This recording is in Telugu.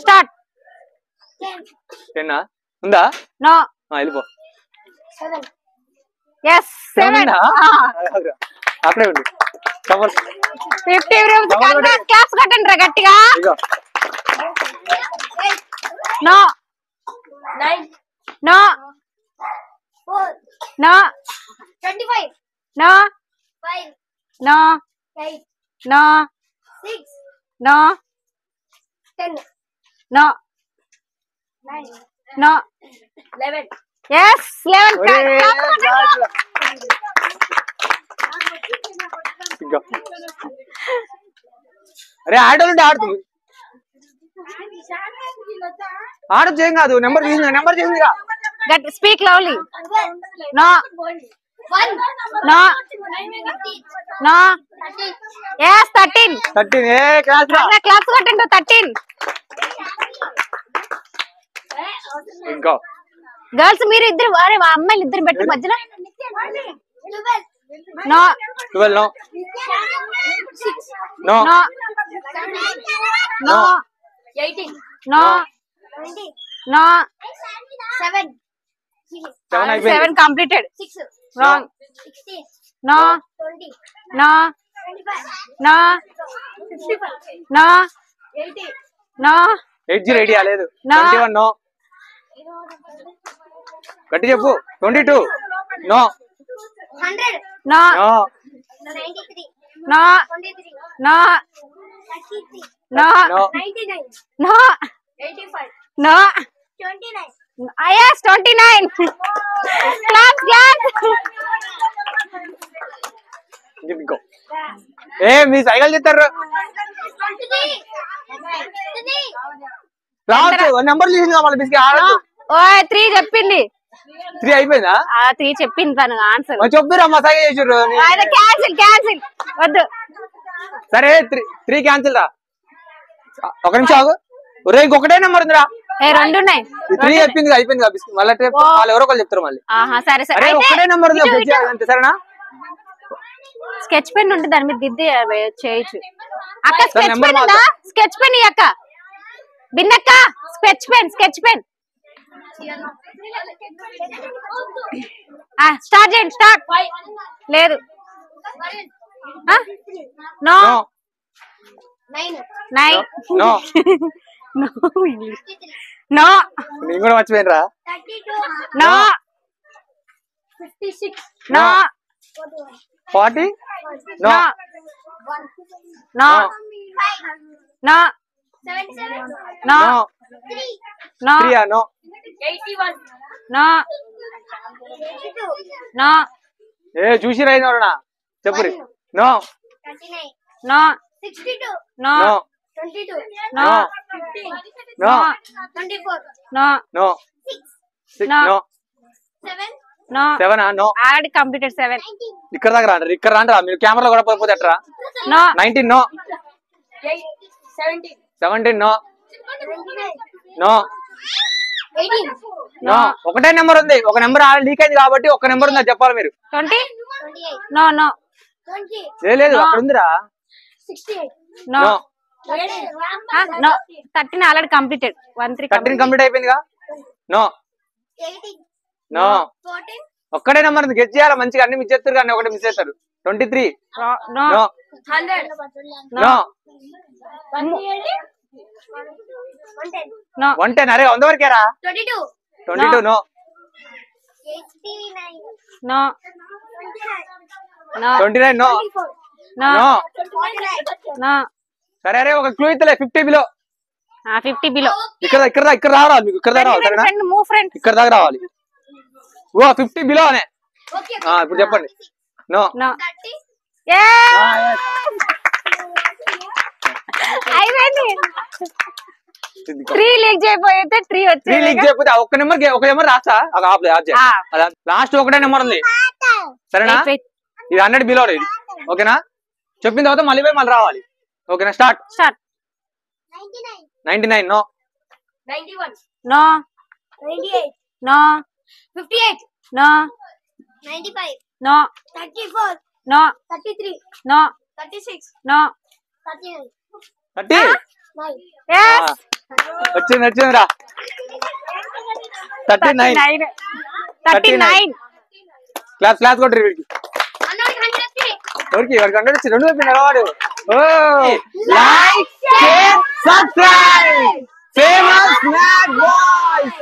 స్టార్ట్. 10 ఉందా? నో. వెళ్ళిపో. 7. yes 7. అక్కడే ఉండు. 50 రూపీస్ క్లాప్స్ కొట్టండి రా గట్టిగా. No. 9. No. 4. No. 25. No. 5. No. 8. No. 6. No. 10. No. 9. No. 11. yes 11. అరే ఆడోళ్ళు ఆడుతుంది. ఆడొచ్చు ఏం కాదు. నెంబర్ చేసిందిగా. Speak lovely. No. 1. No. No. yes 13. 13. ఏ క్లాస్ క్లాప్స్ కొట్టండి. 13. ఇంకా గర్ల్స్ మీరు ఇద్దరు అరే అమ్మాయిలు ఇద్దరు పెట్టి మధ్యలో. No. 12. No. 6. No. No. 18. No. 20. No. 7. 7 completed. 6. Wrong. 16. No. 20. No. 25. No. 55. No. 80. No. 80 ready అలేదు. 21. నో. గట్టి చెప్పు. 22. No. 100. No. 93. No. 23. No. 33. No. 99. No. 85. No. 29. yes 29. Claps ఇంకో ఏ మీ సైకిల్ చెప్తారు. రావచ్చు. నెంబర్ చూసింది మళ్ళీ బిస్కెట్ ఆడదు. 3 చెప్పింది. 3 అయిపోయిందా? 3 చెప్పింది తను ఆన్సర్. చెప్తురా మా సైకిల్ చేసారు. క్యాన్సిల్ వద్దు. సరే 3 క్యాన్సిల్ రా. ఒక నిమిషం ఆగు. ఒరే ఇంకొకటే నెంబర్ ఉందిరా. 2 ఉన్నాయి. 3 చెప్పింది అయిపోయింది బిస్కెట్. మళ్ళీ వాళ్ళు ఎవరో ఒకళ్ళు చెప్తారు మళ్ళీ. సరే సరే. ఒకటే నెంబర్ ఉంది అంతే. సరేనా? స్కెచ్ పెన్ ఉంటే దాని మీద దిద్ది చేయొచ్చు. అక్క స్కెచ్ పెన్ ఉందా? స్కెచ్ పెన్ అక్క. బిన్నక్క స్కెచ్ పెన్. స్టార్ట్ చేయండి. స్టార్ట్. లేదు. నో. 9. నో. నో. నేను కూడా మర్చిపోయినరా. No. 56. No. 40. No. No. No. No. No. 3. No. 81. No. No. ఏ చూసి రైనా చెప్పు. No. 39. No. 62. No. 22. No. 15. No. 24. No. No. 6. No. 7. No. 7. No. Already completed 7. ఇక్కడ దాకా రండి. ఇక్కడ రండి. మీరు కెమెరా కూడా పోతే ఎట్రా. No. 19. No. 17. No. No. 18. No. ఒకటే నెంబర్ ఉంది. ఒక నెంబర్ లీక్ అయింది కాబట్టి ఒక నెంబర్ ఉందా చెప్పాలి మీరు. 20. నో. నో. లేదు అక్కడ ఉందిరా. 68. No. No. 13 already completed. 13 complete అయిపోయిందిగా. నో. 18. నో. 14. ఒక్కడే నెంబర్ ఉంది. గెస్ చేయాలి మంచిగా. అన్ని మిస్ చేస్తారు కానీ ఒకటి మిస్ చేస్తారు. 23. నో. నో. 100. నో. 110. అరే 100 వరకేరా. 22. 22. No. 89. No. 29. No. No. No. 49. సరే అరే ఒక క్లూ ఇస్తలే. 50 బిలో. 50 బిలో. ఇక్కడ రావాలి. మీకు ఇక్కడ రావాలి. సరేనా? ఇక్కడ దాకా రావాలి. ఓ 50 బిలో అనే. ఇప్పుడు చెప్పండి. నో. నో. అయిపోయింది. 3 లీక్ చేయకపోతే 3 వచ్చేది. 3 లీక్ చేయకపోతే ఒక నెంబర్ రాస్తా. లాస్ట్ ఒకటే నెంబర్ ఉంది. సరేనా? ఇది 100 బిలో. ఇది ఓకేనా? చెప్పిన తర్వాత మళ్ళీ పోయి మళ్ళీ రావాలి. ఓకేనా? Start. 99. No. 91. No. 98. No. 58. No. 95. No. 34. No. 33. No. 36. No. 39. 30. వచ్చిందిరా 39 క్లాస్ కొట్టరు వీడికి ఎవరికి 100 వచ్చి 2 చెప్పింది వాడు like share subscribe famous mad boys